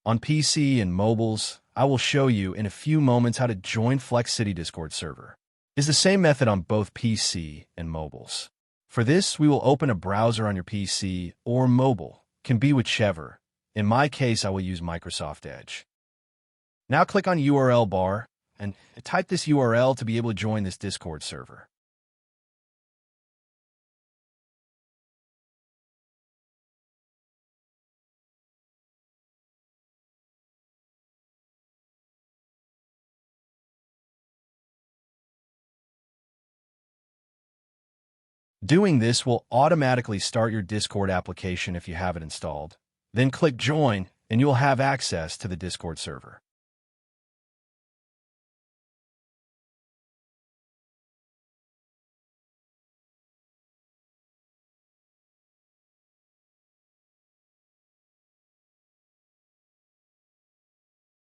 On PC and mobiles, I will show you in a few moments how to join Flex City Discord server. It's the same method on both PC and mobiles. For this, we will open a browser on your PC or mobile, can be whichever. In my case, I will use Microsoft Edge. Now click on URL bar and type this URL to be able to join this Discord server. Doing this will automatically start your Discord application if you have it installed. Then click Join, and you'll have access to the Discord server.